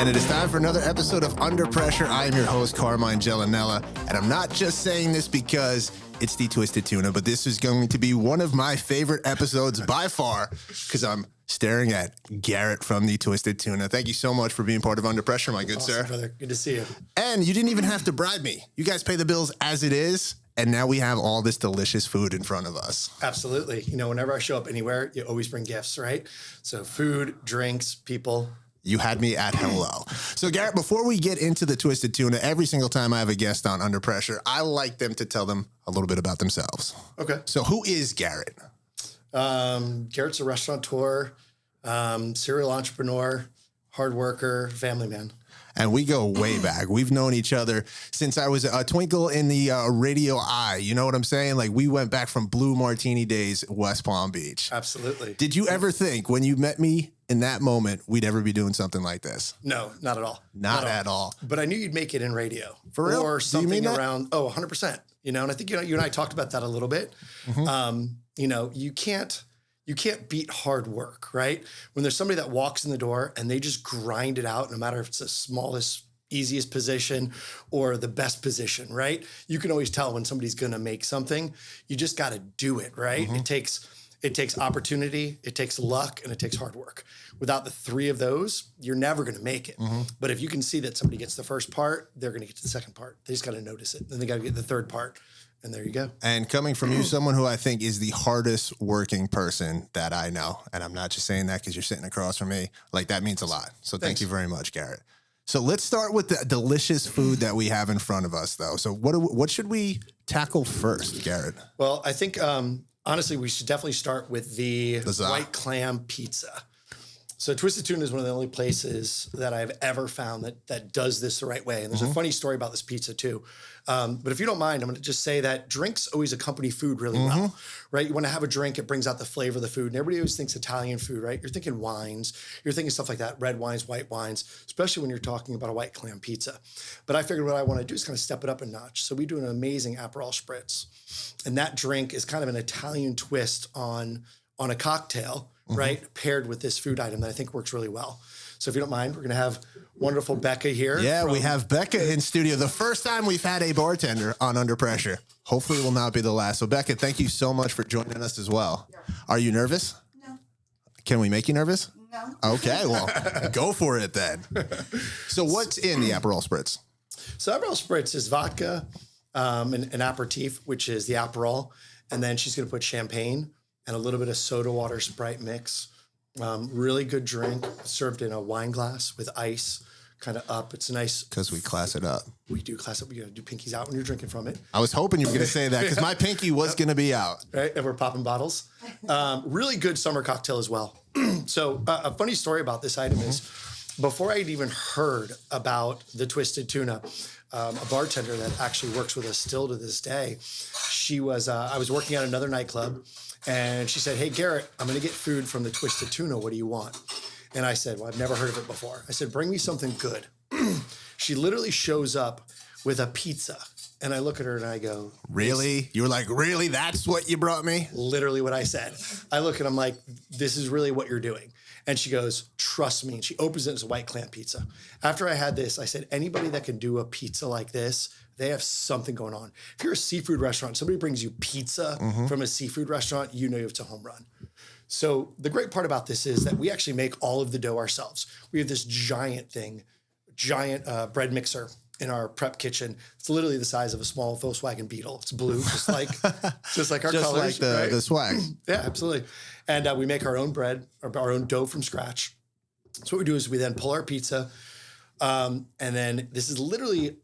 And it is time for another episode of Under Pressure. I am your host, Carmine, and I'm not just saying this because it's the Twisted Tuna, but this is going to be one of my favorite episodes by far because I'm staring at Garett from the Twisted Tuna. Thank you so much for being part of Under Pressure, my good sir. Brother. Good to see you. And you didn't even have to bribe me. You guys pay the bills as it is, and now we have all this delicious food in front of us. Absolutely. You know, whenever I show up anywhere, you always bring gifts, right? So food, drinks, people. You had me at hello. So, Garett, before we get into the Twisted Tuna, every single time I have a guest on Under Pressure, I like them to tell them a little bit about themselves. Okay. So, who is Garett? Garett's a restaurateur, serial entrepreneur, hard worker, family man. And we go way back. We've known each other since I was a twinkle in the radio eye. You know what I'm saying? Like, we went back from Blue Martini days at West Palm Beach. Absolutely. Did you ever think when you met me in that moment, we'd ever be doing something like this? No, not at all. Not at all. But I knew you'd make it in radio. For real? Or Do you mean something that? around, 100%. You know, and I think, you and I talked about that a little bit. Mm-hmm. You know, you can't beat hard work, right? When there's somebody that walks in the door and they just grind it out, no matter if it's the smallest, easiest position or the best position, right? You can always tell when somebody's going to make something. You just got to do it, right? Mm-hmm. It takes opportunity, it takes luck, and it takes hard work. Without the three of those, you're never going to make it. Mm-hmm. But if you can see that somebody gets the first part, they're going to get to the second part. They just got to notice it. Then they got to get the third part. And there you go. And coming from you, someone who I think is the hardest working person that I know, and I'm not just saying that because you're sitting across from me, like that means a lot. So thank you very much, Garett. So let's start with the delicious food that we have in front of us, though. So what should we tackle first, Garett? Well, I think, honestly, we should definitely start with the white clam pizza. So Twisted Tuna is one of the only places that I've ever found that does this the right way. And there's a funny story about this pizza too. But if you don't mind, I'm going to just say that drinks always accompany food really well, right? You want to have a drink, it brings out the flavor of the food. And everybody always thinks Italian food, right? You're thinking wines, you're thinking stuff like that, red wines, white wines, especially when you're talking about a white clam pizza. But I figured what I want to do is kind of step it up a notch. So we do an amazing Aperol spritz. And that drink is kind of an Italian twist on a cocktail, right? Paired with this food item that I think works really well. So if you don't mind, we're going to have wonderful Becca here. Yeah, we have Becca in studio. The first time we've had a bartender on Under Pressure. Hopefully it will not be the last. So Becca, thank you so much for joining us as well. Yeah. Are you nervous? No. Can we make you nervous? No. Okay, well, go for it then. So what's in the Aperol Spritz? So Aperol Spritz is vodka, an aperitif, which is the Aperol. And then she's going to put champagne and a little bit of soda water Sprite mix. Really good drink, served in a wine glass with ice, kind of up. It's nice. Because we class it up. We do class up. We got to do pinkies out when you're drinking from it. I was hoping you were going to say that because my pinky was going to be out. Right, and we're popping bottles. Really good summer cocktail as well. So a funny story about this item is before I'd even heard about the Twisted Tuna, a bartender that actually works with us still to this day, she was, I was working at another nightclub and she said, "Hey, Garett, I'm going to get food from the Twisted Tuna. What do you want?" And I said, "Well, I've never heard of it before." I said, "Bring me something good." She literally shows up with a pizza. And I look at her and I go, "Really?" You were like, "Really? That's what you brought me?" Literally what I said. I look and I'm like, "This is really what you're doing." And she goes, "Trust me." And she opens it as a white clam pizza. After I had this, I said, anybody that can do a pizza like this, they have something going on. If you're a seafood restaurant, somebody brings you pizza from a seafood restaurant, you know it's a home run. So the great part about this is that we actually make all of the dough ourselves. We have this giant bread mixer in our prep kitchen. It's literally the size of a small Volkswagen Beetle. It's blue, just like our just colors. like the swag. Yeah, absolutely. And we make our own bread, our own dough from scratch. So what we do is we then pull our pizza. And then this is literally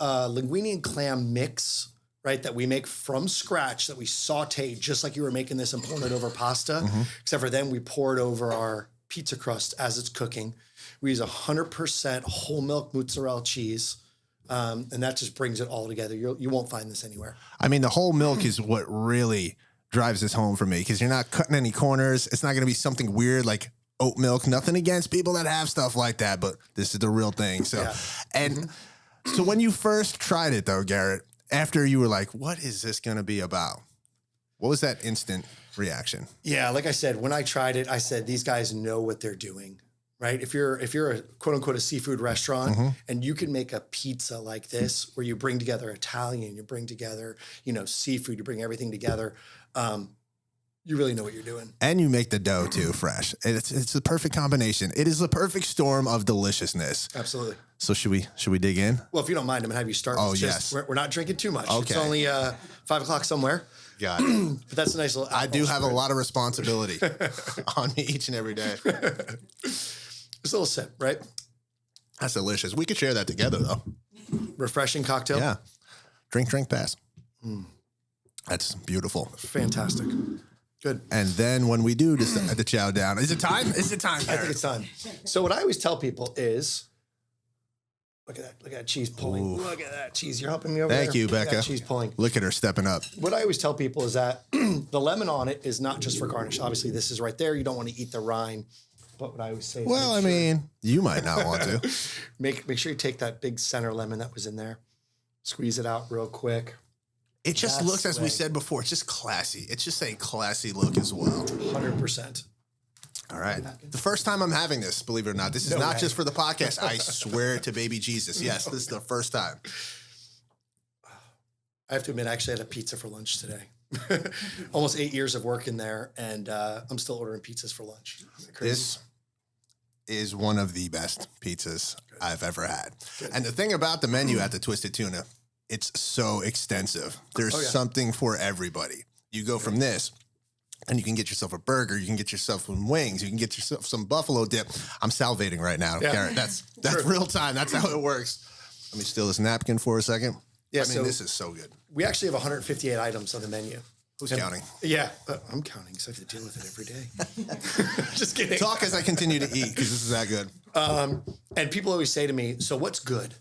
a linguine and clam mix, right, that we make from scratch, that we saute just like you were making this and pouring it over pasta, except for then we pour it over our pizza crust as it's cooking. We use 100% whole milk mozzarella cheese. And that just brings it all together. You won't find this anywhere. I mean, the whole milk is what really drives this home for me because you're not cutting any corners. It's not going to be something weird like oat milk. Nothing against people that have stuff like that, but this is the real thing. So, so when you first tried it, though, Garett, after you were like, "What is this going to be about?" What was that instant reaction? Yeah, like I said, when I tried it, I said, these guys know what they're doing. right? If you're a quote unquote a seafood restaurant and you can make a pizza like this where you bring together Italian, you bring together, seafood, you bring everything together, you really know what you're doing. And you make the dough too fresh. It's the perfect combination. It is the perfect storm of deliciousness. Absolutely. So should we dig in? Well, if you don't mind, I'm gonna have you start. Oh, yes. We're not drinking too much. Okay. It's only 5 o'clock somewhere. Got it. But that's a nice little. I do have a lot of responsibility on me each and every day. Just a little sip, right? That's delicious. We could share that together, though. Refreshing cocktail. Yeah. Drink, pass. That's beautiful. Fantastic. Good. And then when we do decide to chow down, is it time? Is it time? I think it's time. So what I always tell people is, look at that cheese pulling. Ooh. Look at that cheese. You're helping me over there. Thank you, Becca. Cheese pulling. Look at her stepping up. What I always tell people is that the lemon on it is not just for garnish. Obviously, this is right there. You don't want to eat the rind. But what I always say is, well, I mean, you might not want to. Make sure you take that big center lemon that was in there, squeeze it out real quick. It just looks, as we said before, it's just classy. It's just a classy look as well. 100%. All right. The first time I'm having this, believe it or not. This is not just for the podcast. I swear to baby Jesus. Yes, this is the first time. I have to admit, I actually had a pizza for lunch today. Almost 8 years of work in there, and I'm still ordering pizzas for lunch. This is one of the best pizzas I've ever had. Good. And the thing about the menu at the Twisted Tuna, it's so extensive. There's something for everybody. You go from this, and you can get yourself a burger. You can get yourself some wings. You can get yourself some buffalo dip. I'm salivating right now, Garett. That's real time. That's how it works. Let me steal this napkin for a second. Yeah, I mean, this is so good. We actually have 158 items on the menu. Who's counting? Yeah, I'm counting because I have to deal with it every day. Just kidding. Talk as I continue to eat because this is that good. And people always say to me, so what's good?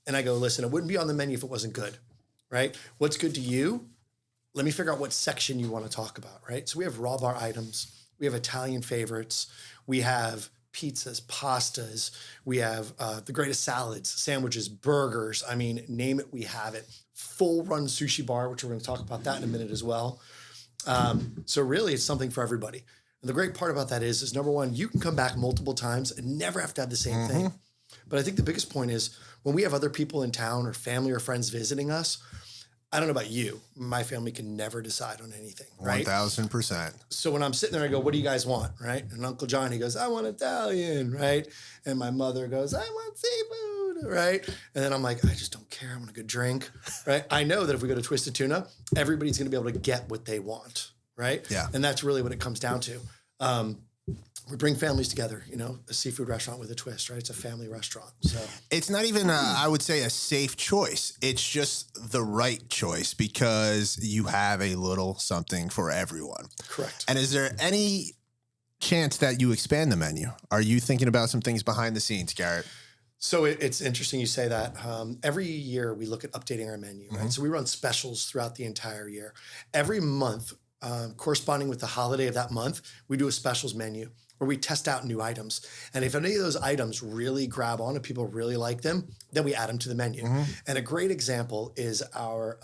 And I go, listen, it wouldn't be on the menu if it wasn't good, right? What's good to you? Let me figure out what section you want to talk about, right? So we have raw bar items. We have Italian favorites. We have pizzas, pastas. We have the greatest salads, sandwiches, burgers. I mean, name it, we have it. Full run sushi bar, which we're going to talk about that in a minute as well. So really, it's something for everybody. And the great part about that is number one, you can come back multiple times and never have to have the same thing. But I think the biggest point is when we have other people in town or family or friends visiting us, I don't know about you, my family can never decide on anything, right? 1,000%. So when I'm sitting there, I go, what do you guys want, right? And Uncle Johnny goes, I want Italian, right? And my mother goes, I want seafood, right? And then I'm like, I just don't care. I want a good drink, right? I know that if we go to Twisted Tuna, everybody's going to be able to get what they want, right? Yeah. And that's really what it comes down to. We bring families together, a seafood restaurant with a twist, right? It's a family restaurant. So it's not even, I would say, a safe choice. It's just the right choice because you have a little something for everyone. Correct. And is there any chance that you expand the menu? Are you thinking about some things behind the scenes, Garett? So it's interesting you say that. Every year we look at updating our menu, right? So we run specials throughout the entire year. Every month, corresponding with the holiday of that month, we do a specials menu where we test out new items. And if any of those items really grab on and people really like them, then we add them to the menu. And a great example is our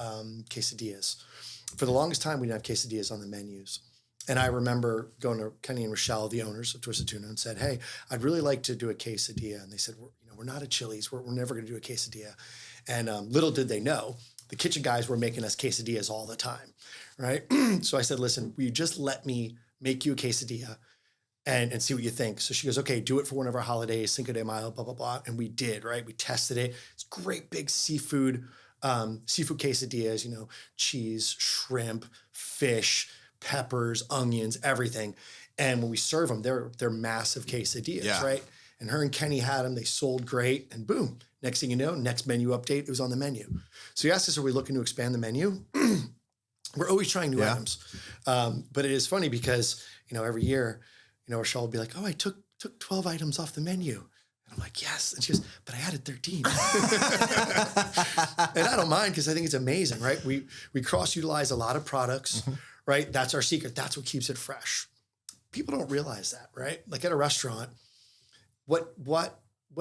quesadillas. For the longest time, we didn't have quesadillas on the menus. And I remember going to Kenny and Rochelle, the owners of Twisted Tuna, and said, hey, I'd really like to do a quesadilla. And they said, we're not at Chili's. We're never going to do a quesadilla. And little did they know, the kitchen guys were making us quesadillas all the time, right? So I said, listen, will you just let me make you a quesadilla and see what you think? So she goes, okay, do it for one of our holidays, Cinco de Mayo, blah, blah, blah. And we did, right? We tested it. It's great big seafood quesadillas, cheese, shrimp, fish, peppers, onions, everything. And when we serve them, they're massive quesadillas, right? And her and Kenny had them. They sold great. And boom, next thing you know, next menu update, it was on the menu. So you asked us, are we looking to expand the menu? We're always trying new items. But it is funny because, every year, Rochelle will be like, oh, I took 12 items off the menu. And I'm like, yes. And she goes, but I added 13. And I don't mind because I think it's amazing, right? We cross-utilize a lot of products, right? That's our secret. That's what keeps it fresh. People don't realize that, right? Like at a restaurant, what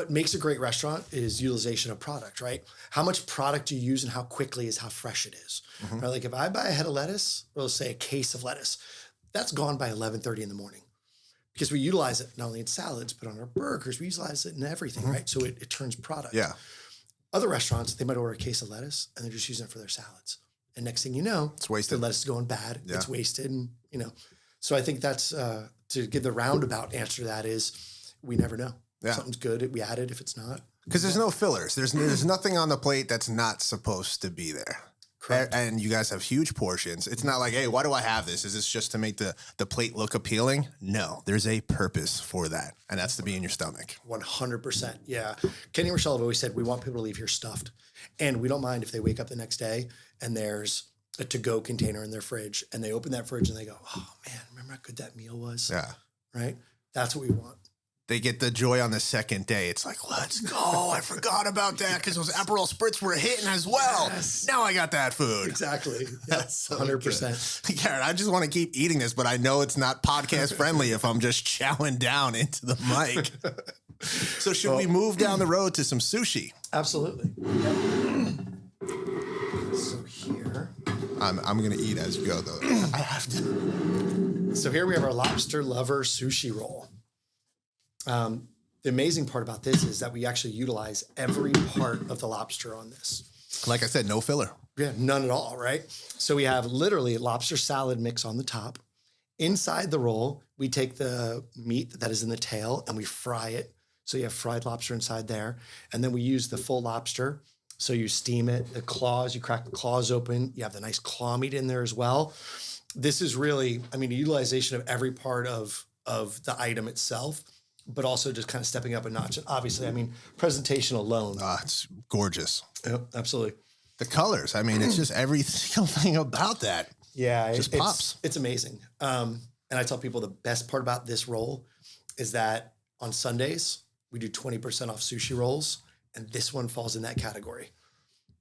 makes a great restaurant is utilization of product, right? How much product you use and how quickly is how fresh it is. Right? Like if I buy a head of lettuce, or let's say a case of lettuce, that's gone by 11:30 in the morning. because we utilize it not only in salads, but on our burgers. We utilize it in everything, right? So it turns product. Yeah. Other restaurants, they might order a case of lettuce and they're just using it for their salads. And next thing you know, it's wasted. The lettuce is going bad. Yeah. It's wasted. And, so I think that's, to give the roundabout answer to that is we never know. Yeah. Something's good, we add it. If it's not. Because there's no fillers. There's nothing on the plate that's not supposed to be there. Correct. And you guys have huge portions. It's not like, hey, why do I have this? Is this just to make the plate look appealing? No, there's a purpose for that. And that's to be in your stomach. 100%. Yeah. Kenny and Rochelle have always said, we want people to leave here stuffed. And we don't mind if they wake up the next day and there's a to-go container in their fridge. And they open that fridge and they go, oh, man, remember how good that meal was? Yeah. Right? That's what we want. They get the joy on the second day. It's like, let's go. I forgot about that because those Aperol Spritz were hitting as well. Yes. Now I got that food. Exactly. That's so 100%. Garrett, I just want to keep eating this, but I know it's not podcast friendly if I'm just chowing down into the mic. So should we move down the road to some sushi? Absolutely. So here. I'm going to eat as you go, though. I have to. So here we have our lobster lover sushi roll. The amazing part about this is that we actually utilize every part of the lobster on this. Like I said, no filler. Yeah, none at all, right? So we have literally lobster salad mix on the top. Inside the roll, we take the meat that is in the tail and we fry it. So you have fried lobster inside there. And then we use the full lobster. So you steam it, the claws, you crack the claws open. You have the nice claw meat in there as well. This is really, a utilization of every part of the item itself, but also just kind of stepping up a notch. And obviously, presentation alone. It's gorgeous. Yep, absolutely. The colors, it's just every single thing about that. Yeah. It just pops. It's amazing. And I tell people the best part about this roll is that on Sundays, we do 20% off sushi rolls, and this one falls in that category,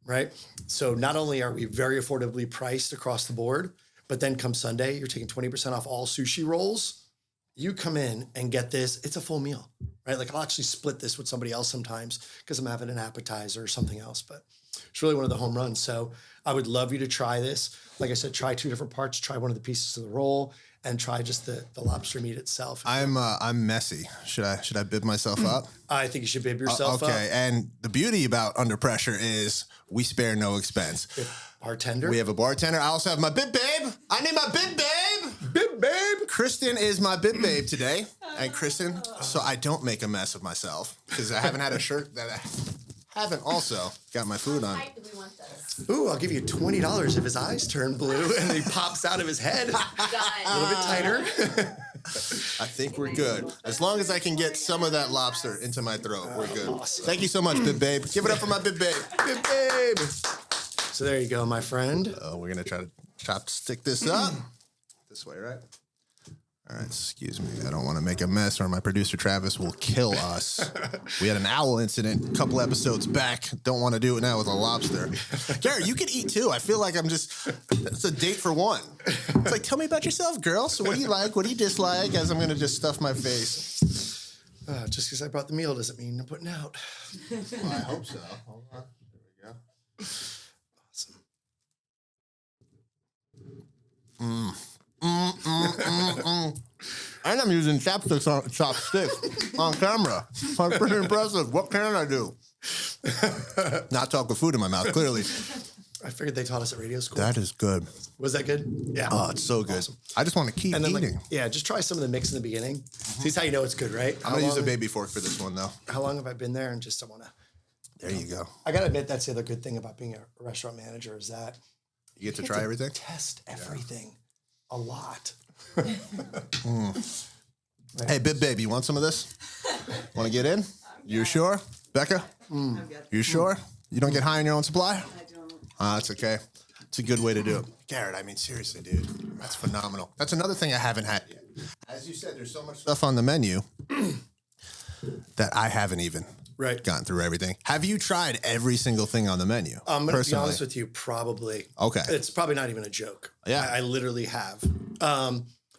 right? So not only are we very affordably priced across the board, but then come Sunday, you're taking 20% off all sushi rolls. You come in and get this, it's a full meal, right? Like I'll actually split this with somebody else sometimes because I'm having an appetizer or something else, but it's really one of the home runs. So I would love you to try this. Like I said, try 2 different parts, try one of the pieces of the roll and try just the lobster meat itself. I'm messy. Should I bib myself up? I think you should bib yourself up. Okay. And the beauty about Under Pressure is we spare no expense. Bartender. We have a bartender. I also have my Bib Babe. I need my Bib Babe. Bib Babe. Kristen is my Bib Babe today. And Kristen, so I don't make a mess of myself because I haven't had a shirt that I haven't also got my food on. Ooh, I'll give you $20 if his eyes turn blue and he pops out of his head. A little bit tighter. I think we're good. As long as I can get some of that lobster into my throat, we're good. Awesome. Thank you so much, Bib Babe. Give it up for my Bib Babe. Bib Babe. So there you go, my friend. We're going to try to chopstick this up. This way, right? All right, excuse me. I don't want to make a mess or my producer Travis will kill us. We had an owl incident a couple episodes back. Don't want to do it now with a lobster. Garrett, you can eat too. I feel like it's a date for one. It's like, tell me about yourself, girl. So what do you like? What do you dislike? As I'm going to just stuff my face. Just because I brought the meal doesn't mean I'm putting out. Well, I hope so. Hold on. There we go. Awesome. And I'm using chopsticks on camera. That's pretty impressive. What can I do? Not talk with food in my mouth, clearly. I figured they taught us at radio school. That is good. Was that good? Yeah. Oh, it's so good. Awesome. I just want to keep eating. Just try some of the mix in the beginning. See how you know it's good, right? I'm going to use a baby fork for this one, though. How long have I been there? And just I want to... There you go. I got to admit, that's the other good thing about being a restaurant manager is that... You get to try everything? Test everything a lot. Hey, Bib Babe, you want some of this? Want to get in? You sure? Becca? I'm good. You sure? You don't get high on your own supply? I don't. That's okay. It's a good way to do it. Garrett, seriously, dude. That's phenomenal. That's another thing I haven't had yet. As you said, there's so much stuff on the menu that I haven't even gotten through everything. Have you tried every single thing on the menu? I'm going to be honest with you, probably. Okay. It's probably not even a joke. Yeah. I literally have.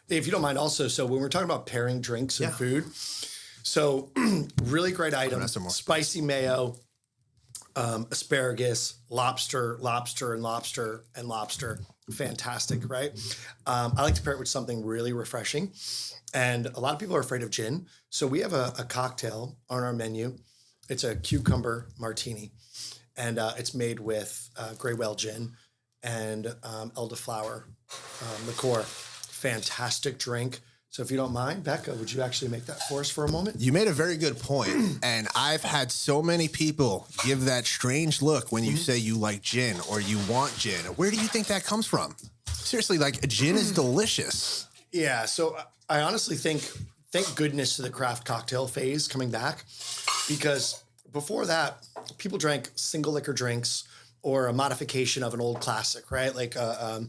If you don't mind also, so when we're talking about pairing drinks and food, so really great item, spicy mayo, asparagus, lobster, and lobster, and lobster. fantastic, right? I like to pair it with something really refreshing. And a lot of people are afraid of gin. So we have a cocktail on our menu. It's a cucumber martini. And it's made with gray whale gin and elderflower liqueur. Fantastic drink. So if you don't mind, Becca, would you actually make that for us for a moment? You made a very good point. And I've had so many people give that strange look when you say you like gin or you want gin. Where do you think that comes from? Seriously, like gin is delicious. Yeah. So I honestly think, thank goodness to the craft cocktail phase coming back, because before that, people drank single liquor drinks or a modification of an old classic, right? Like a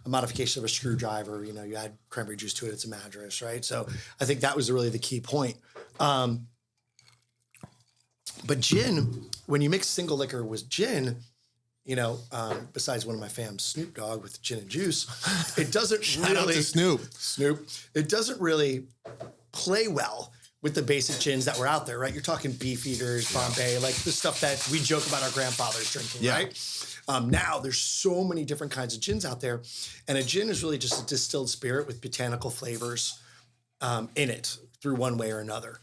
modification of a screwdriver. You know, you add cranberry juice to it. It's a Madras, right? So I think that was really the key point. But gin, when you mix single liquor with gin, besides one of my fams, Snoop Dogg with gin and juice, it doesn't Shout out to Snoop. It doesn't really play well with the basic gins that were out there, right? You're talking Beefeaters, Bombay, like the stuff that we joke about our grandfathers drinking, right? Now there's so many different kinds of gins out there, and a gin is really just a distilled spirit with botanical flavors in it through one way or another.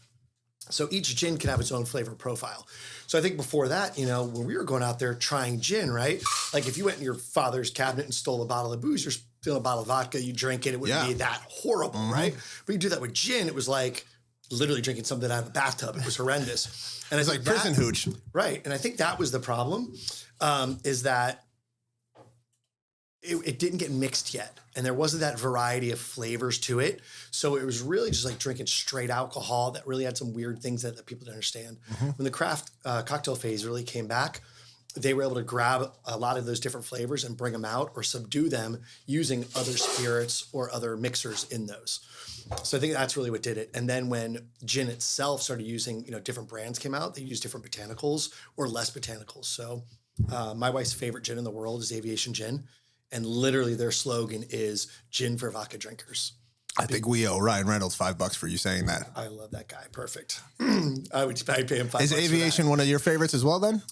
So each gin can have its own flavor profile. So I think before that, when we were going out there trying gin, right? Like if you went in your father's cabinet and stole a bottle of booze, you're stealing a bottle of vodka, you drink it, it wouldn't be that horrible, right? But you do that with gin, it was like literally drinking something out of a bathtub. It was horrendous. And it's like prison hooch. Right. And I think that was the problem, is that it didn't get mixed yet. And there wasn't that variety of flavors to it. So it was really just like drinking straight alcohol that really had some weird things that people didn't understand. When the craft cocktail phase really came back, they were able to grab a lot of those different flavors and bring them out or subdue them using other spirits or other mixers in those. So I think that's really what did it. And then when gin itself started using, different brands came out, they used different botanicals or less botanicals. So my wife's favorite gin in the world is Aviation Gin. And literally their slogan is gin for vodka drinkers. I think we owe Ryan Reynolds $5 for you saying that. I love that guy. Perfect. I'd pay him $5. Is Aviation one of your favorites as well then?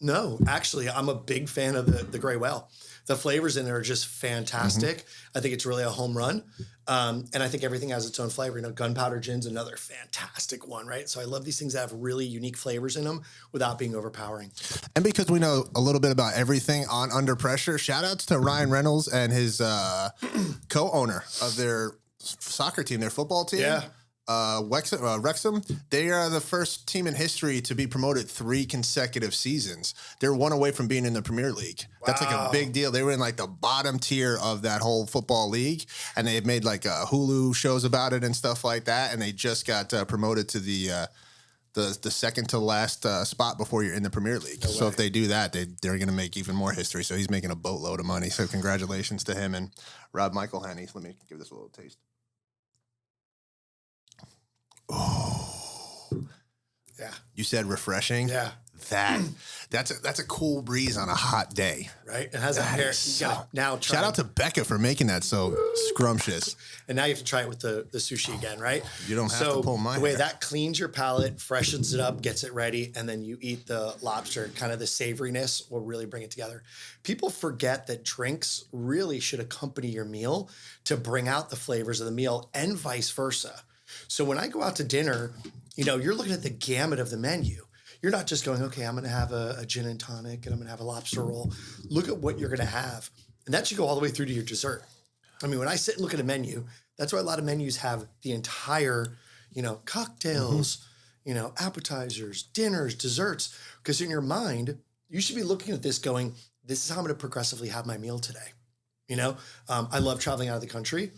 No, actually, I'm a big fan of the gray whale. The flavors in there are just fantastic. I think it's really a home run. And I think everything has its own flavor. Gunpowder gin's another fantastic one, right? So I love these things that have really unique flavors in them without being overpowering. And because we know a little bit about everything on Under Pressure, shout outs to Ryan Reynolds and his co-owner of their soccer team, their football team. Yeah. Wrexham, they are the first team in history to be promoted 3 consecutive seasons. They're one away from being in the Premier League. Wow. That's like a big deal. They were in like the bottom tier of that whole football league, and they've made like Hulu shows about it and stuff like that. And they just got promoted to the second to last spot before you're in the Premier League. So if they do that, they're going to make even more history. So he's making a boatload of money. So congratulations to him and Rob Michael Henny. Let me give this a little taste. Oh, yeah. You said refreshing. Yeah. That's a cool breeze on a hot day. Right. It has a hair. Now shout out to Becca for making that so scrumptious. And now you have to try it with the sushi again, right? You don't have to pull my the way hair. that cleans your palate, freshens it up, gets it ready, and then you eat the lobster, kind of the savoriness will really bring it together. People forget that drinks really should accompany your meal to bring out the flavors of the meal and vice versa. So when I go out to dinner, you're looking at the gamut of the menu. You're not just going, okay, I'm going to have a gin and tonic and I'm going to have a lobster roll. Look at what you're going to have. And that should go all the way through to your dessert. I mean, when I sit and look at a menu, that's why a lot of menus have the entire, cocktails, appetizers, dinners, desserts. Because in your mind, you should be looking at this going, this is how I'm going to progressively have my meal today. I love traveling out of the country.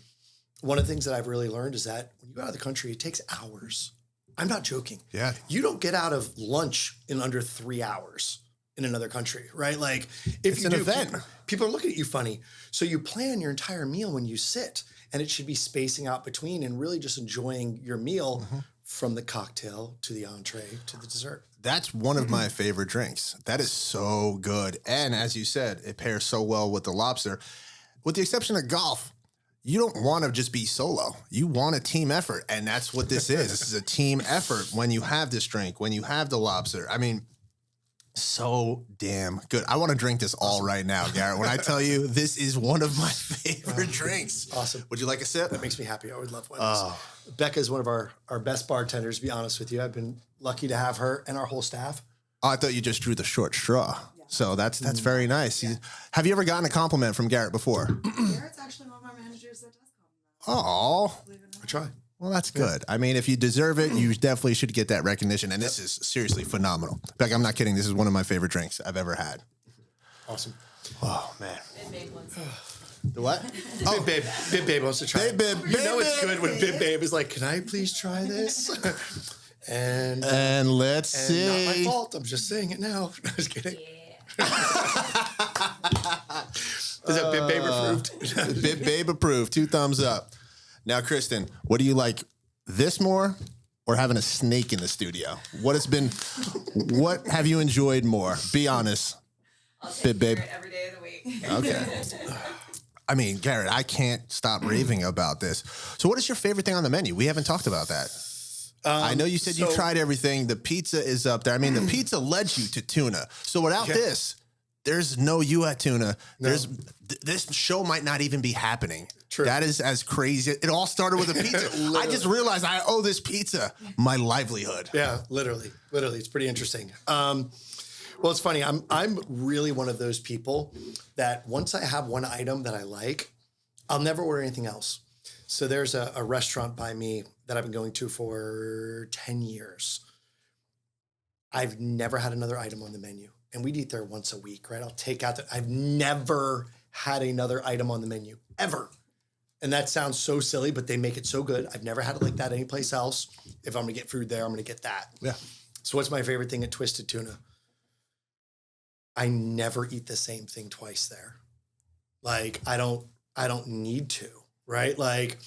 One of the things that I've really learned is that when you go out of the country, it takes hours. I'm not joking. Yeah. You don't get out of lunch in under 3 hours in another country, right? Like if you do, event. People are looking at you funny. So you plan your entire meal when you sit, and it should be spacing out between and really just enjoying your meal from the cocktail to the entree to the dessert. That's one of my favorite drinks. That is so good. And as you said, it pairs so well with the lobster. With the exception of golf, you don't want to just be solo. You want a team effort. And that's what this is. This is a team effort when you have this drink, when you have the lobster. I mean, So damn good. I want to drink this all right now, Garrett. When I tell you this is one of my favorite drinks. Awesome. Would you like a sip? That makes me happy. I would love one of these. Becca is one of our best bartenders, to be honest with you. I've been lucky to have her and our whole staff. Oh, I thought you just drew the short straw. Yeah. So that's very nice. Yeah. Have you ever gotten a compliment from Garrett before? Garrett's actually one of our managers that does compliment. Oh, I try. Well, that's good. I mean, if you deserve it, you definitely should get that recognition. And this is seriously phenomenal. Like, I'm not kidding. This is one of my favorite drinks I've ever had. Awesome. Oh, man. Bib Babe wants The what? Bib Babe wants to try. Bib Babe. You know it's good when Bib Babe is like, can I please try this? and let's see. Not my fault. I'm just saying it now. I was kidding. Is that Bib Babe approved? Bib Babe approved. 2 thumbs up. Now, Kristen, what do you like, this more or having a snake in the studio? What have you enjoyed more? Be honest. I'll take Bib Babe. Garett every day of the week. Okay. I mean, Garrett, I can't stop raving about this. So what is your favorite thing on the menu? We haven't talked about that. I know you said you tried everything. The pizza is up there. I mean, the pizza led you to tuna. So without this, there's no you at tuna. No. This show might not even be happening. True. That is as crazy. It all started with a pizza. I just realized I owe this pizza my livelihood. Yeah, literally. It's pretty interesting. Well, it's funny. I'm really one of those people that once I have one item that I like, I'll never order anything else. So there's a restaurant by me that I've been going to for 10 years. I've never had another item on the menu. And we'd eat there once a week, right? I'll take out I've never had another item on the menu, ever. And that sounds so silly, but they make it so good. I've never had it like that anyplace else. If I'm gonna get food there, I'm gonna get that. Yeah. So what's my favorite thing at Twisted Tuna? I never eat the same thing twice there. Like, I don't need to, right? Like,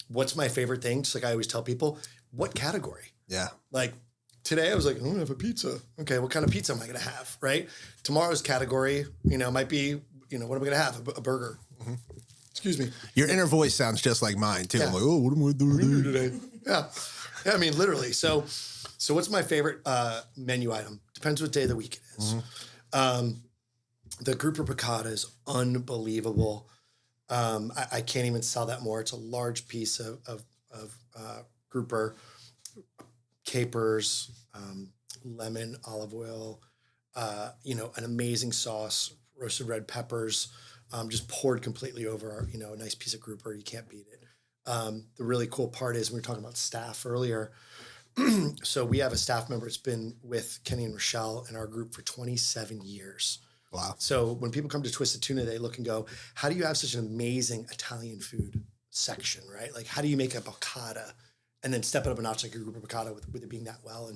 what's my favorite thing? Just like I always tell people, what category? Yeah. Like, today I was like, I'm gonna have a pizza. Okay, what kind of pizza am I gonna have, right? Tomorrow's category, might be, what am I gonna have? A burger. Mm-hmm. Excuse me. Your inner voice sounds just like mine too. Yeah. I'm like, oh, what am I doing today? Yeah. I mean, literally. So what's my favorite menu item? Depends what day of the week it is. Mm-hmm. The grouper piccata is unbelievable. I can't even sell that more. It's a large piece of grouper, capers, lemon, olive oil, an amazing sauce, roasted red peppers, just poured completely over, a nice piece of grouper. You can't beat it. The really cool part is we were talking about staff earlier. So we have a staff member that's been with Kenny and Rochelle in our group for 27 years. Wow. So when people come to Twisted Tuna, they look and go, how do you have such an amazing Italian food section, right? Like, how do you make a piccata and then step it up a notch like a grouper piccata with it being that well?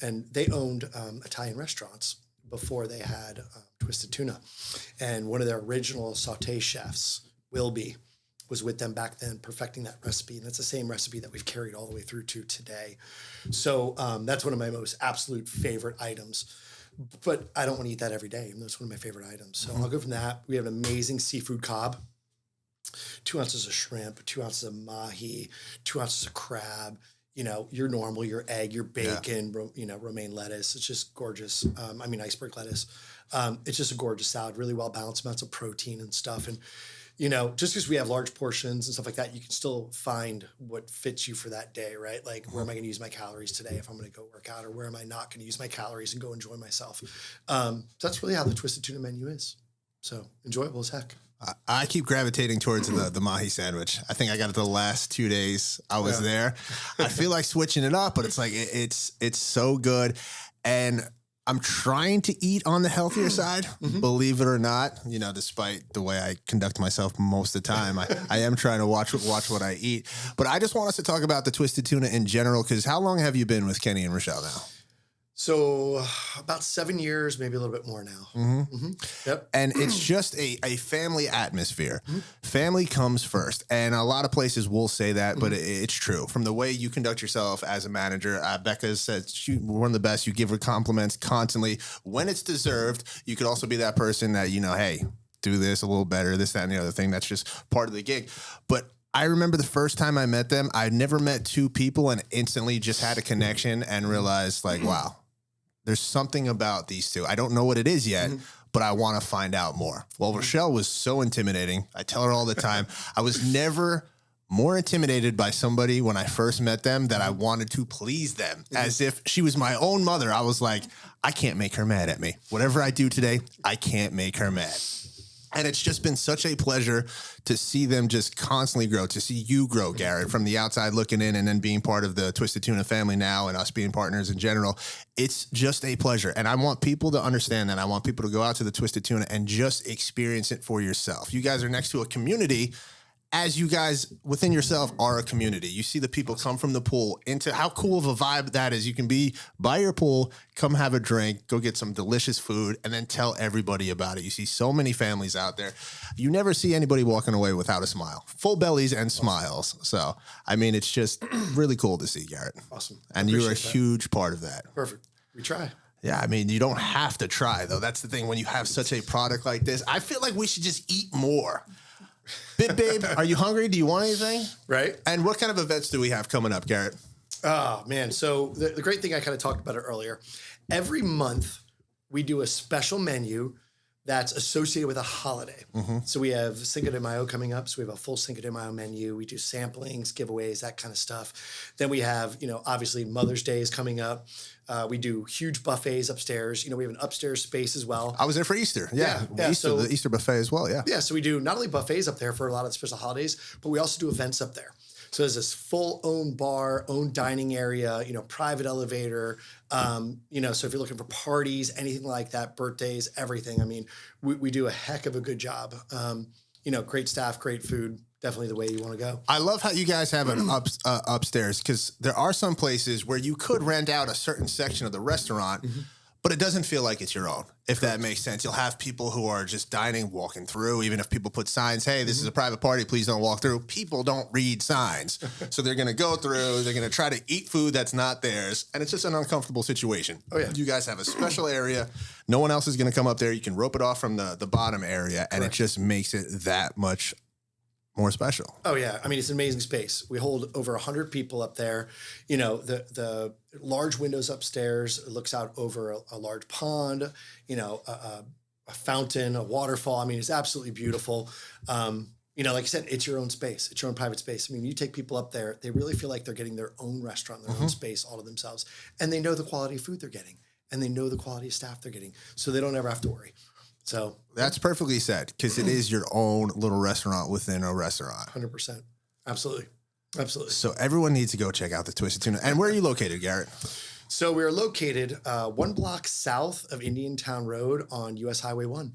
And they owned Italian restaurants before they had Twisted Tuna. And one of their original saute chefs, Wilby, was with them back then, perfecting that recipe. And that's the same recipe that we've carried all the way through to today. So that's one of my most absolute favorite items. But I don't want to eat that every day. Even though it's one of my favorite items. So I'll go from that. We have an amazing seafood cob, 2 ounces of shrimp, 2 ounces of mahi, 2 ounces of crab, your normal, your egg, your bacon, romaine lettuce. It's just gorgeous. Iceberg lettuce. It's just a gorgeous salad, really well balanced amounts of protein and stuff. And, just because we have large portions and stuff like that, you can still find what fits you for that day, right? Like, where am I going to use my calories today if I'm going to go work out, or where am I not going to use my calories and go enjoy myself? So that's really how the Twisted Tuna menu is. So enjoyable as heck. I keep gravitating towards the mahi sandwich. I think I got it the last 2 days I was there. I feel like switching it up, but it's like, it's so good. And I'm trying to eat on the healthier side, believe it or not, despite the way I conduct myself most of the time. I am trying to watch what I eat. But I just want us to talk about the Twisted Tuna in general, because how long have you been with Kenny and Rochelle now? So about 7 years, maybe a little bit more now. Mm-hmm. Mm-hmm. Yep. And it's just a family atmosphere. Mm-hmm. Family comes first. And a lot of places will say that, but it's true. From the way you conduct yourself as a manager, Becca said you're one of the best. You give her compliments constantly. When it's deserved, you could also be that person that, hey, do this a little better, this, that, and the other thing. That's just part of the gig. But I remember the first time I met them, I never met two people and instantly just had a connection and realized, like, wow, there's something about these two. I don't know what it is yet, but I want to find out more. Well, Rochelle was so intimidating. I tell her all the time. I was never more intimidated by somebody when I first met them that I wanted to please them as if she was my own mother. I was like, I can't make her mad at me. Whatever I do today, I can't make her mad. And it's just been such a pleasure to see them just constantly grow, to see you grow, Garett, from the outside looking in and then being part of the Twisted Tuna family now and us being partners in general. It's just a pleasure. And I want people to understand that. I want people to go out to the Twisted Tuna and just experience it for yourself. You guys are next to a community. As you guys within yourself are a community. You see the people come from the pool into how cool of a vibe that is. You can be by your pool, come have a drink, go get some delicious food, and then tell everybody about it. You see so many families out there. You never see anybody walking away without a smile. Full bellies and smiles. So, I mean, it's just really cool to see, Garett. Awesome. And you're a huge part of that. Perfect. We try. Yeah, I mean, you don't have to try, though. That's the thing when you have such a product like this. I feel like we should just eat more. Bib Babe, are you hungry? Do you want anything? Right. And what kind of events do we have coming up, Garett? Oh, man. So the great thing, I kind of talked about it earlier. Every month, we do a special menu that's associated with a holiday. So we have Cinco de Mayo coming up. So we have a full Cinco de Mayo menu. We do samplings, giveaways, that kind of stuff. Then we have, obviously Mother's Day is coming up. We do huge buffets upstairs. We have an upstairs space as well. I was there for Easter. Yeah. Easter, the Easter buffet as well. Yeah. Yeah. So we do not only buffets up there for a lot of the special holidays, but we also do events up there. So there's this full own bar, own dining area, private elevator. So if you're looking for parties, anything like that, birthdays, everything. I mean, we do a heck of a good job. Great staff, great food. Definitely the way you want to go. I love how you guys have an upstairs because there are some places where you could rent out a certain section of the restaurant, but it doesn't feel like it's your own, if that makes sense. You'll have people who are just dining, walking through, even if people put signs, hey, this is a private party, please don't walk through. People don't read signs. So they're going to go through, they're going to try to eat food that's not theirs, and it's just an uncomfortable situation. Oh, yeah. You guys have a special area. No one else is going to come up there. You can rope it off from the bottom area, and it just makes it that much more special. Oh, yeah. I mean, it's an amazing space. We hold over 100 people up there. The large windows upstairs looks out over a large pond, a fountain, a waterfall. I mean, it's absolutely beautiful. Like I said, it's your own space. It's your own private space. I mean, you take people up there, they really feel like they're getting their own restaurant, their own space all to themselves. And they know the quality of food they're getting. And they know the quality of staff they're getting. So they don't ever have to worry. So that's perfectly said because it is your own little restaurant within a restaurant. 100%. Absolutely. So everyone needs to go check out the Twisted Tuna. And where are you located, Garett? So we're located 1 block south of Indian Town Road on US Highway 1.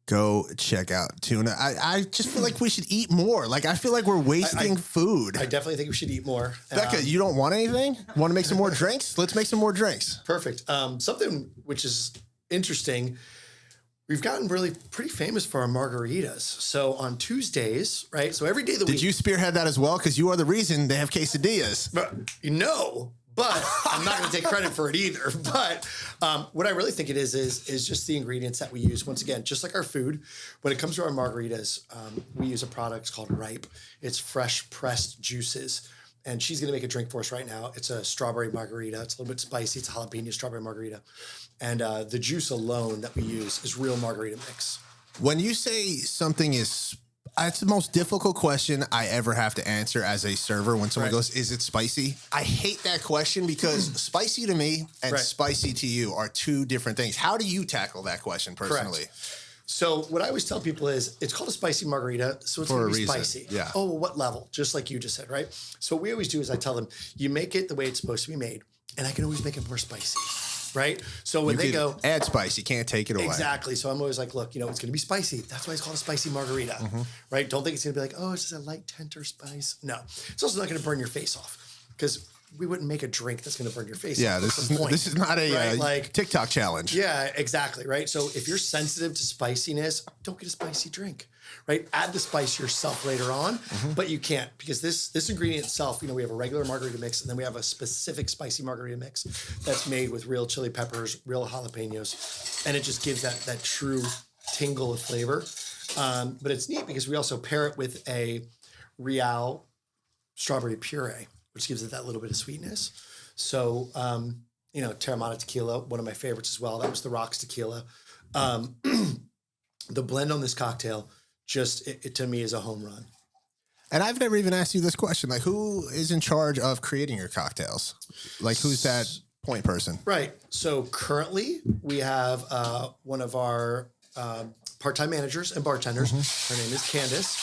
Go check out tuna. I just feel like we should eat more. Like, I feel like we're wasting food. I definitely think we should eat more. Becca, you don't want anything? Want to make some more drinks? Let's make some more drinks. Perfect. Something which is interesting, we've gotten really pretty famous for our margaritas. So on Tuesdays, right? So every day of the week. Did you spearhead that as well? Because you are the reason they have quesadillas. But I'm not going to take credit for it either. But what I really think it is just the ingredients that we use. Once again, just like our food, when it comes to our margaritas, we use a product called Ripe. It's fresh pressed juices. And she's going to make a drink for us right now. It's a strawberry margarita. It's a little bit spicy. It's a jalapeno strawberry margarita. And the juice alone that we use is real margarita mix. When you say something is, it's the most difficult question I ever have to answer as a server when someone goes, is it spicy? I hate that question because spicy to me and spicy to you are two different things. How do you tackle that question personally? Correct. So what I always tell people is it's called a spicy margarita, so it's going to be spicy. Yeah. Oh, well, what level? Just like you just said, right? So what we always do is I tell them, you make it the way it's supposed to be made, and I can always make it more spicy, right? So when they go... add spice, you can't take it away. Exactly. So I'm always like, look, it's going to be spicy. That's why it's called a spicy margarita, right? Don't think it's going to be like, oh, it's just a light tender spice. No. It's also not going to burn your face off because we wouldn't make a drink that's going to burn your face. Yeah, this is not a TikTok challenge. Yeah, exactly, right? So if you're sensitive to spiciness, don't get a spicy drink, right? Add the spice yourself later on, but you can't because this ingredient itself, we have a regular margarita mix and then we have a specific spicy margarita mix that's made with real chili peppers, real jalapenos, and it just gives that true tingle of flavor. But it's neat because we also pair it with a Real strawberry puree, which gives it that little bit of sweetness. So, Terramana tequila, one of my favorites as well. That was the Rocks tequila. The blend on this cocktail just, it to me is a home run. And I've never even asked you this question. Like, who is in charge of creating your cocktails? Like, who's that point person? Right. So currently we have one of our part-time managers and bartenders. Her name is Candace.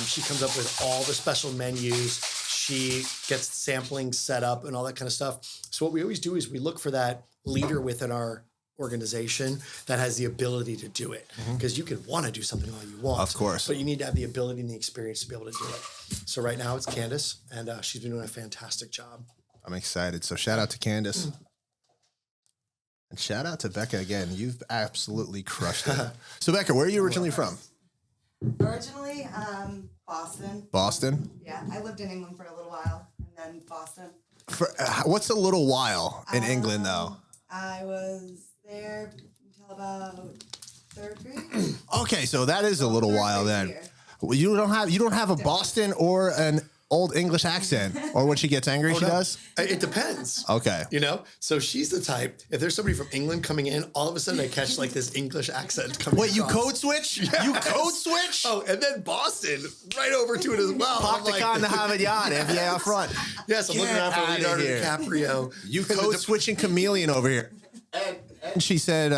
She comes up with all the special menus. She gets sampling set up and all that kind of stuff. So what we always do is we look for that leader within our organization that has the ability to do it, because you can want to do something all you want, of course, but you need to have the ability and the experience to be able to do it. So right now it's Candace, and she's been doing a fantastic job. I'm excited. So shout out to Candace. And shout out to Becca again. You've absolutely crushed it. So Becca, where are you originally from? Originally, Boston. Boston? Yeah, I lived in England for a little while, and then Boston. What's a little while in England, though? I was there until about third grade. Okay, so that is a little while then. Well, you don't have a Boston or an old English accent, or when she gets angry, she does? It depends. Okay. So she's the type, if there's somebody from England coming in, all of a sudden I catch like this English accent coming Wait, across. You code switch? Yes. You code switch? Oh, and then Boston, right over to it as well. Park the car in the Harvard Yard, FBA out front. Yes, I'm looking around for Leonardo DiCaprio. You code switching chameleon over here. And she said,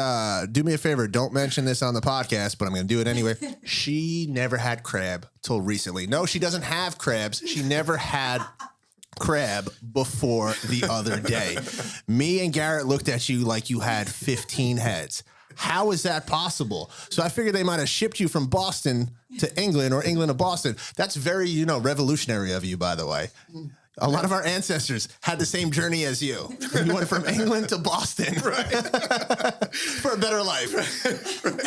do me a favor, don't mention this on the podcast, but I'm going to do it anyway. She never had crab till recently. No, she doesn't have crabs. She never had crab before the other day. Me and Garrett looked at you like you had 15 heads. How is that possible? So I figured they might have shipped you from Boston to England or England to Boston. That's very, revolutionary of you, by the way. A lot of our ancestors had the same journey as you. You went from England to Boston for a better life.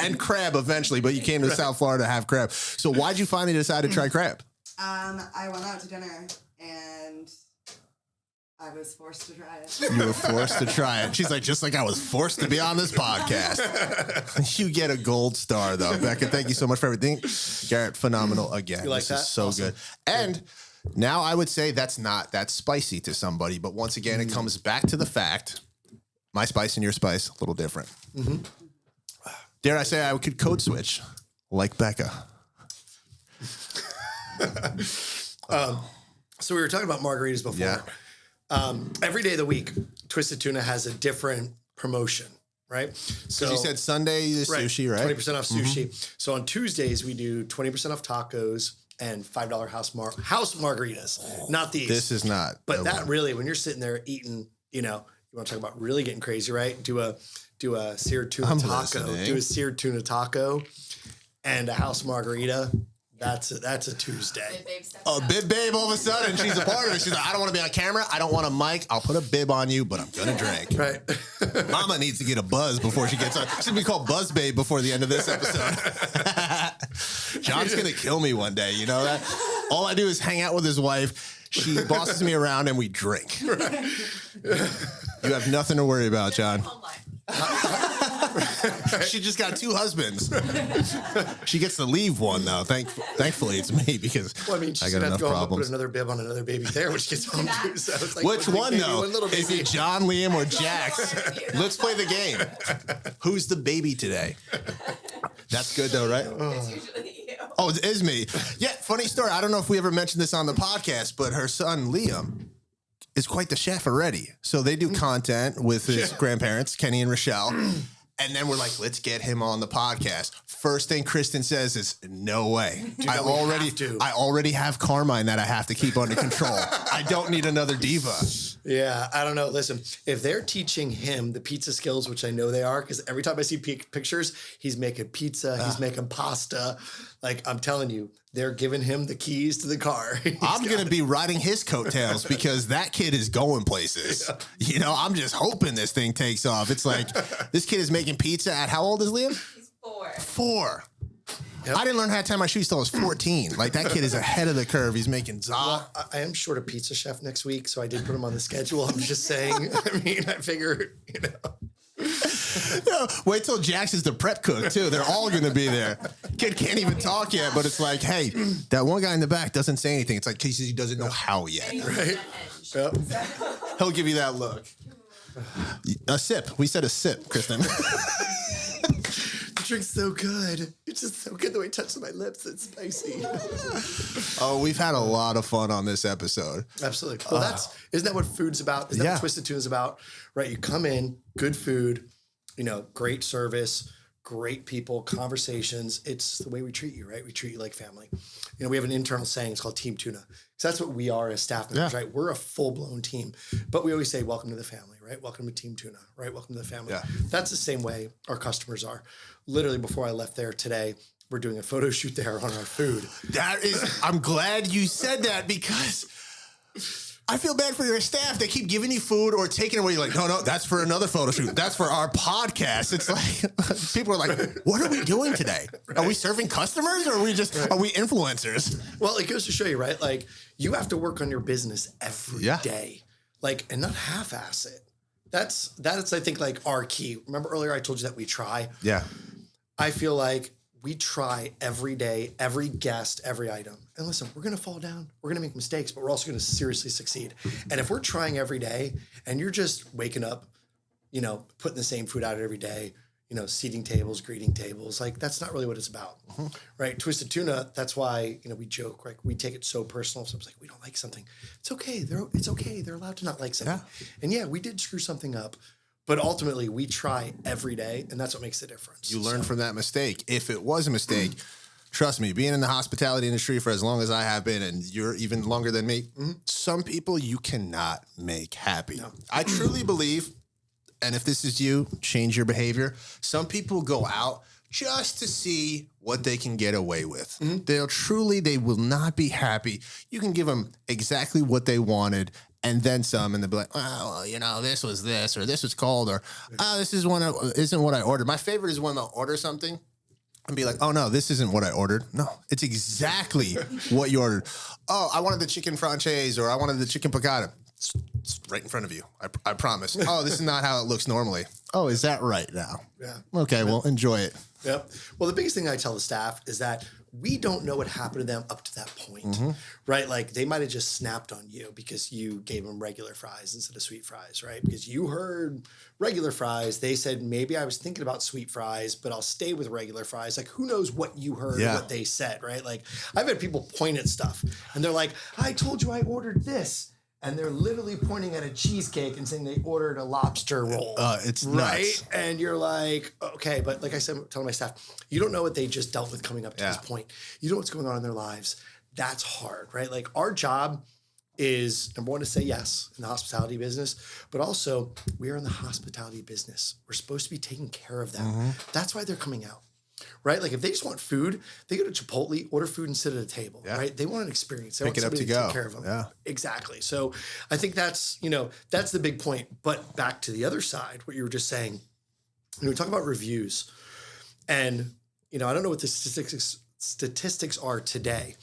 And crab eventually, but you came to South Florida to have crab. So why'd you finally decide to try crab? I went out to dinner and I was forced to try it. You were forced to try it. She's like, just like I was forced to be on this podcast. You get a gold star, though. Becca, thank you so much for everything. Garrett, phenomenal again. You like this that? is so Awesome. good. And now I would say that's not that spicy to somebody, but once again, it comes back to the fact, my spice and your spice, a little different. Dare I say I could code switch like Becca. So we were talking about margaritas before. Yeah. Every day of the week, Twisted Tuna has a different promotion, right? So you said Sunday is sushi, right? 20% off sushi. So on Tuesdays, we do 20% off tacos and $5 house margaritas. Not these. This is not. But that really, when you're sitting there eating, you want to talk about really getting crazy, right? Do a seared tuna taco. Listening. Do a seared tuna taco and a house margarita. That's a Tuesday. Bib Babe all of a sudden, she's a part of it. She's like, I don't want to be on camera. I don't want a mic. I'll put a bib on you, but I'm going to drink. Right. Mama needs to get a buzz before she gets on. She's going to be called Buzz Babe before the end of this episode. John's going to kill me one day. You know that? All I do is hang out with his wife. She bosses me around and we drink. Right. You have nothing to worry about, John. She just got 2 husbands. She gets to leave one, though. Thankfully, it's me because I got enough problems. Put another bib on another baby there when she gets home, too. So it's like, which one, though? Is it John, Liam, or Jax? Let's play the game. Who's the baby today? That's good, though, right? It's usually you. Oh, it is me. Yeah, funny story. I don't know if we ever mentioned this on the podcast, but her son, Liam, is quite the chef already. So they do content with his grandparents, Kenny and Rochelle. And then we're like, let's get him on the podcast. First thing Kristen says is, no way. Dude, I already have Carmine that I have to keep under control. I don't need another diva. Yeah, I don't know. Listen, if they're teaching him the pizza skills, which I know they are, because every time I see pictures, he's making pizza, he's making pasta. Like, I'm telling you, they're giving him the keys to the car. I'm going to be riding his coattails because that kid is going places. Yeah. I'm just hoping this thing takes off. It's like, this kid is making pizza at, how old is Liam? He's 4. 4. Yep. I didn't learn how to tie my shoes till I was 14. Like, that kid is ahead of the curve. He's making za. Well, I am short a pizza chef next week, so I did put him on the schedule. I'm just saying. I figure, Wait till Jax is the prep cook, too. They're all going to be there. Kid can't even talk yet, but it's like, hey, that one guy in the back doesn't say anything. It's like, he doesn't know how yet. Right? Yep. He'll give you that look. A sip. We said a sip, Kristen. The drink's so good. It's just so good the way it touches my lips. It's spicy. Oh, we've had a lot of fun on this episode. Absolutely. Well, isn't that what food's about? Is that what Twisted Tuna is about? Right? You come in, good food, great service, great people, conversations. It's the way we treat you, right? We treat you like family. We have an internal saying, it's called Team Tuna. So that's what we are as staff members, right? We're a full-blown team. But we always say, welcome to the family, right? Welcome to Team Tuna, right? Welcome to the family. Yeah. That's the same way our customers are. Literally, before I left there today, we're doing a photo shoot there on our food. I'm glad you said that because I feel bad for your staff. They keep giving you food or taking it away. You're like, no, that's for another photo shoot. That's for our podcast. It's like, people are like, what are we doing today? Right. Are we serving customers or are we influencers? Well, it goes to show you, right? Like, you have to work on your business every day, and not half-ass it. That's, I think, like our key. Remember earlier I told you that we try? Yeah. I feel like we try every day, every guest, every item. And listen, we're going to fall down. We're going to make mistakes, but we're also going to seriously succeed. And if we're trying every day and you're just waking up, putting the same food out every day, seating tables, greeting tables, like that's not really what it's about, right? Twisted Tuna, that's why, we joke, right? We take it so personal. Someone's like, we don't like something. It's okay. It's okay. They're allowed to not like something. Yeah. And we did screw something up. But ultimately, we try every day, and that's what makes the difference. You learn from that mistake. If it was a mistake, trust me, being in the hospitality industry for as long as I have been, and you're even longer than me, some people you cannot make happy. No. I truly believe, and if this is you, change your behavior. Some people go out just to see what they can get away with. They will not be happy. You can give them exactly what they wanted, and then some, and they'll be like, oh, well, this was this, or this was cold, or this isn't what I ordered. My favorite is when they'll order something and be like, oh, no, this isn't what I ordered. No, it's exactly what you ordered. Oh, I wanted the chicken franchise, or I wanted the chicken piccata. It's right in front of you. I promise. Oh, this is not how it looks normally. Oh, is that right now? Yeah. Okay, well, enjoy it. Yep. Well, the biggest thing I tell the staff is that we don't know what happened to them up to that point, right? Like they might have just snapped on you because you gave them regular fries instead of sweet fries, right? Because you heard regular fries. They said, maybe I was thinking about sweet fries, but I'll stay with regular fries. Like who knows what you heard or what they said, right? Like I've had people point at stuff and they're like, I told you I ordered this. And they're literally pointing at a cheesecake and saying they ordered a lobster roll. It's right? Nuts. And you're like, okay, but like I said, I'm telling my staff, you don't know what they just dealt with coming up to this point. You know what's going on in their lives. That's hard, right? Like our job is, number one, to say yes in the hospitality business, but also we are in the hospitality business. We're supposed to be taking care of them. That's why they're coming out. Right? Like if they just want food, they go to Chipotle, order food and sit at a table, right? They want an experience. They Pick want it up to go. go. Take care of them. Yeah. Exactly. So I think that's the big point. But back to the other side, what you were just saying, we talk about reviews and, I don't know what the statistics are today,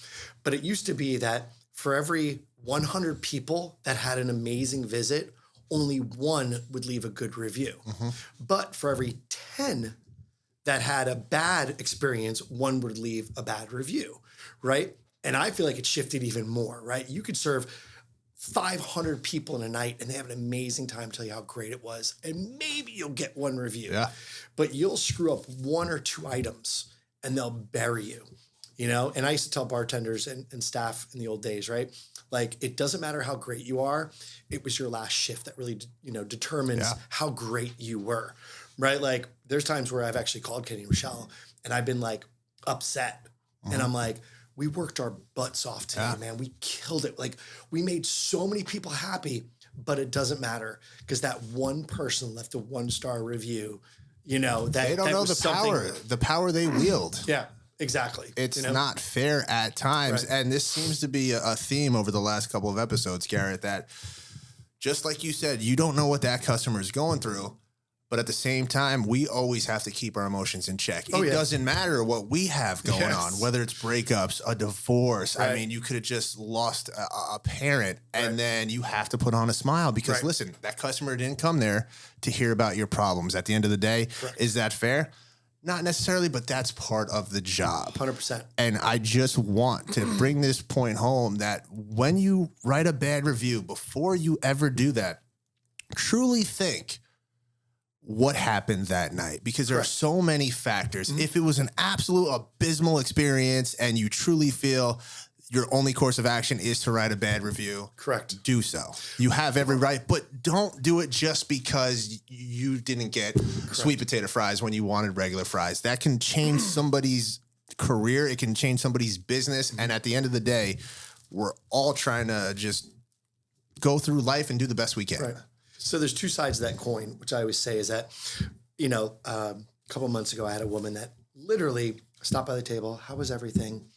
but it used to be that for every 100 people that had an amazing visit, only one would leave a good review. But for every 10 that had a bad experience, one would leave a bad review, right? And I feel like it shifted even more, right? You could serve 500 people in a night and they have an amazing time, tell you how great it was. And maybe you'll get one review, but you'll screw up one or two items and they'll bury you, And I used to tell bartenders and staff in the old days, right? Like, it doesn't matter how great you are. It was your last shift that really, determines how great you were. Right? Like there's times where I've actually called Kenny and Rochelle and I've been like upset and I'm like, we worked our butts off today, man. We killed it. Like we made so many people happy, but it doesn't matter because that one person left a 1-star review, that they don't know the power they wield. Yeah, exactly. It's not fair at times. Right. And this seems to be a theme over the last couple of episodes, Garrett, that just like you said, you don't know what that customer is going through. But at the same time, we always have to keep our emotions in check. It doesn't matter what we have going on, whether it's breakups, a divorce. Right. I mean, you could have just lost a parent, and then you have to put on a smile because, listen, that customer didn't come there to hear about your problems. At the end of the day, is that fair? Not necessarily, but that's part of the job. 100%. And I just want to bring this point home that when you write a bad review, before you ever do that, truly think what happened that night, because there are so many factors. If it was an absolute abysmal experience and you truly feel your only course of action is to write a bad review, do so. You have every right, but don't do it just because you didn't get sweet potato fries when you wanted regular fries. That can change somebody's career. It can change somebody's business. And at the end of the day, we're all trying to just go through life and do the best we can. Right. So there's two sides of that coin, which I always say is that, a couple of months ago, I had a woman that literally stopped by the table. How was everything?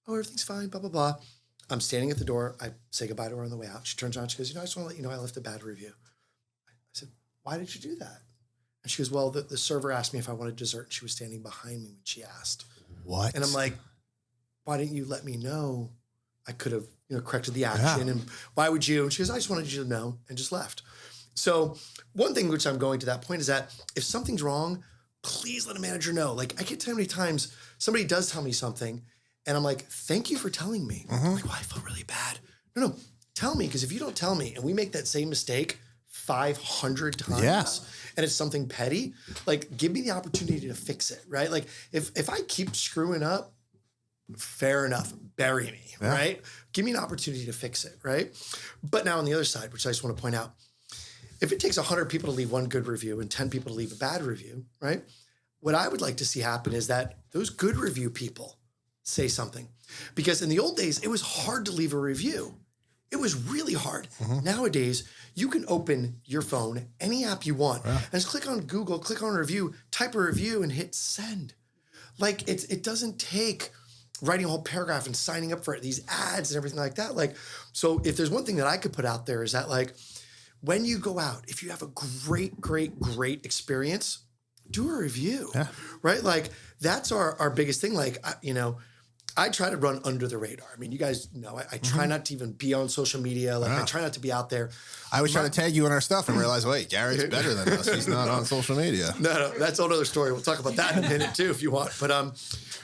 Oh, everything's fine, blah, blah, blah. I'm standing at the door. I say goodbye to her on the way out. She turns around. She goes, I just want to let you know I left a bad review. I said, why did you do that? And she goes, well, the server asked me if I wanted dessert, and she was standing behind me when she asked. What? And I'm like, why didn't you let me know? I could have, corrected the action. And why would you? And she goes, I just wanted you to know, and just left. So one thing which I'm going to that point is that if something's wrong, please let a manager know. Like, I can't tell you how many times somebody does tell me something, and I'm like, thank you for telling me. I'm like, well, I felt really bad. No, tell me, because if you don't tell me and we make that same mistake 500 times and it's something petty, like, give me the opportunity to fix it, right? Like, if I keep screwing up, fair enough, bury me, right? Give me an opportunity to fix it, right? But now on the other side, which I just want to point out, if it takes 100 people to leave one good review and 10 people to leave a bad review, right? What I would like to see happen is that those good review people say something. Because in the old days, it was hard to leave a review. It was really hard. Nowadays, you can open your phone, any app you want, and just click on Google, click on review, type a review, and hit send. Like, it doesn't take writing a whole paragraph and signing up for it, these ads and everything like that. Like, so if there's one thing that I could put out there is that, like, when you go out, if you have a great experience, do a review, right? Like, that's our biggest thing. Like, I try to run under the radar. I mean, you guys know, I try not to even be on social media. Like, I try not to be out there. I was trying to tag you in our stuff and realize, wait, Garett's better than us. He's not on social media. No, that's a whole other story. We'll talk about that in a minute too, if you want. But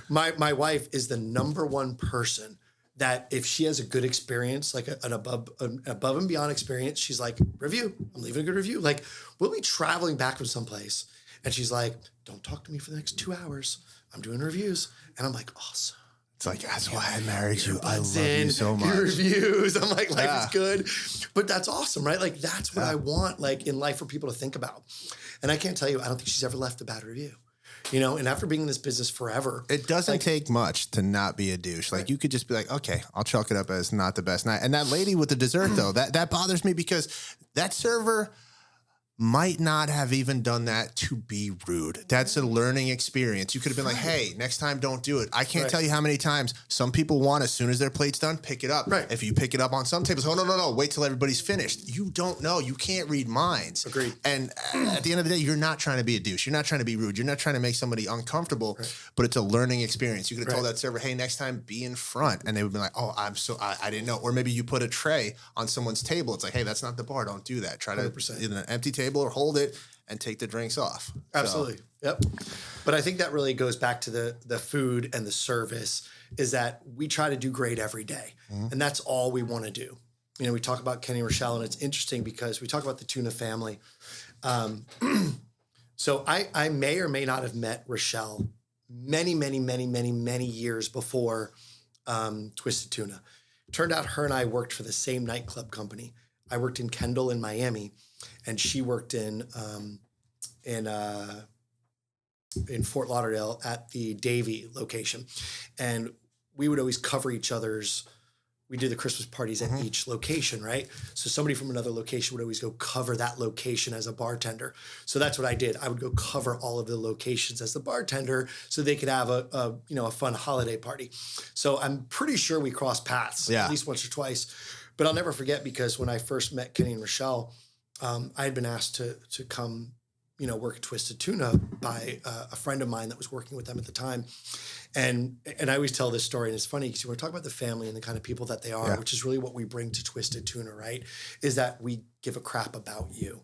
my wife is the number one person that if she has a good experience, like an above and beyond experience, she's like, review, I'm leaving a good review. Like, we'll be traveling back from someplace and she's like, don't talk to me for the next 2 hours. I'm doing reviews. And I'm like, awesome. It's like, that's why I married you. I love you so much. Your reviews. I'm like, life is good. But that's awesome, right? Like, that's what I want, like, in life for people to think about. And I can't tell you, I don't think she's ever left a bad review. And after being in this business forever. It doesn't take much to not be a douche. Like, you could just be like, okay, I'll chalk it up as not the best night. And that lady with the dessert, though, that bothers me, because that server might not have even done that to be rude. That's a learning experience. You could have been like, hey, next time don't do it. I can't tell you how many times some people want, as soon as their plate's done, pick it up. If you pick it up on some tables, oh, no, wait till everybody's finished. You don't know. You can't read minds. Agreed. And at the end of the day, you're not trying to be a douche. You're not trying to be rude. You're not trying to make somebody uncomfortable, but it's a learning experience. You could have told that server, hey, next time be in front. And they would be like, oh, I didn't know. Or maybe you put a tray on someone's table. It's like, hey, that's not the bar. Don't do that. Try to 100%. either an empty table or hold it and take the drinks off. Absolutely. So. Yep. But I think that really goes back to the food and the service, is that we try to do great every day. And that's all we want to do. We talk about Kenny and Rochelle, and it's interesting because we talk about the Tuna family. So I may or may not have met Rochelle many years before Twisted Tuna. Turned out her and I worked for the same nightclub company. I worked in Kendall in Miami, and she worked in Fort Lauderdale at the Davie location. And we would always cover each other's. We did the Christmas parties at each location, right? So somebody from another location would always go cover that location as a bartender. So that's what I did. I would go cover all of the locations as the bartender so they could have a fun holiday party. So I'm pretty sure we crossed paths at least once or twice. But I'll never forget, because when I first met Kenny and Rochelle, I had been asked to come, work at Twisted Tuna by a friend of mine that was working with them at the time. And I always tell this story, and it's funny because when we talk about the family and the kind of people that they are, which is really what we bring to Twisted Tuna, right? Is that we give a crap about you.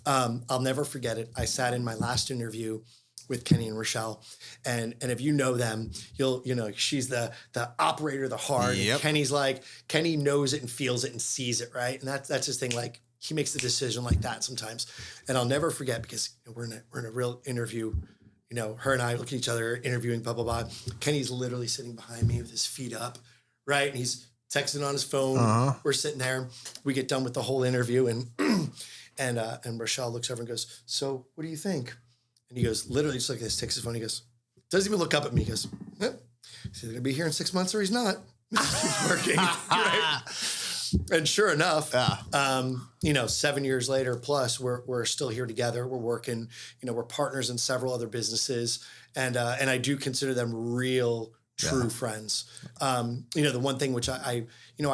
I'll never forget it. I sat in my last interview with Kenny and Rochelle, and if you know them, she's the operator, the heart. Kenny's like, Kenny knows it and feels it and sees it, right? And that's his thing. Like, he makes the decision like that sometimes. And I'll never forget, because we're in a real interview, her and I look at each other interviewing, blah, blah, blah. Kenny's literally sitting behind me with his feet up, right? And he's texting on his phone. We're sitting there. We get done with the whole interview, and Rochelle looks over and goes, "So what do you think?" And he goes, literally just like this, takes his phone. He goes, doesn't even look up at me. He goes, he's either going to be here in 6 months or he's not. This just keeps working. Right? And sure enough, 7 years later plus, we're still here together. We're working, we're partners in several other businesses. And I do consider them real, true friends. The one thing which I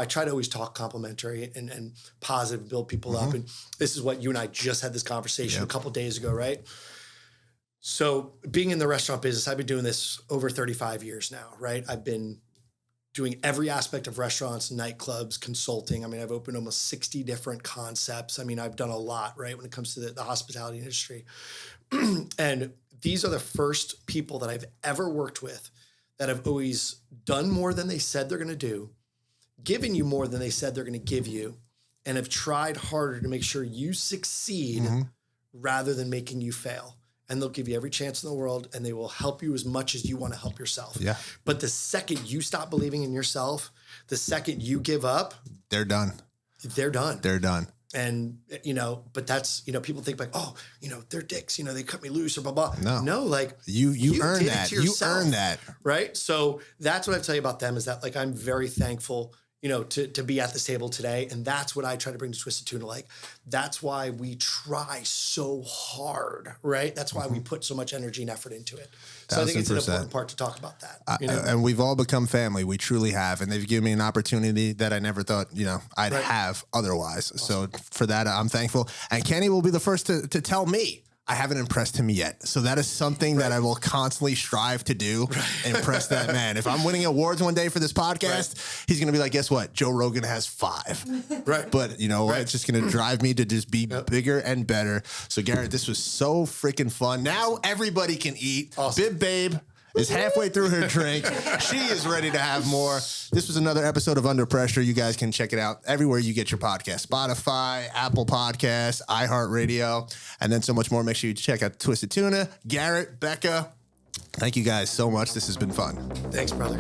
try to always talk complimentary and positive, build people up. And this is what you and I just had this conversation a couple of days ago, right? So being in the restaurant business, I've been doing this over 35 years now, right? I've been doing every aspect of restaurants, nightclubs, consulting. I mean, I've opened almost 60 different concepts. I mean, I've done a lot, right, when it comes to the hospitality industry. And these are the first people that I've ever worked with that have always done more than they said they're going to do, given you more than they said they're going to give you, and have tried harder to make sure you succeed rather than making you fail. And they'll give you every chance in the world, and they will help you as much as you want to help yourself. Yeah. But the second you stop believing in yourself, the second you give up, they're done. They're done. They're done. And, but that's, people think like, oh, they're dicks, they cut me loose or blah, blah. No, like you earn that. You earn that. Right. So that's what I tell you about them, is that like, I'm very thankful, to be at this table today. And that's what I try to bring to Twisted Tuna. Like, that's why we try so hard, right? That's why we put so much energy and effort into it. So 1000%. I think it's an important part to talk about that. And we've all become family. We truly have. And they've given me an opportunity that I never thought, I'd have otherwise. Awesome. So for that, I'm thankful. And Kenny will be the first to tell me I haven't impressed him yet. So that is something that I will constantly strive to do. Impress that man. If I'm winning awards one day for this podcast, he's going to be like, guess what? Joe Rogan has 5. Right. But it's just going to drive me to just be bigger and better. So Garrett, this was so freaking fun. Now everybody can eat. Awesome. Bib Babe is halfway through her drink. She is ready to have more. This was another episode of Under Pressure. You guys can check it out everywhere you get your podcast. Spotify, Apple Podcasts, iHeartRadio, and then so much more. Make sure you check out Twisted Tuna, Garrett, Becca. Thank you guys so much. This has been fun. Thanks, brother.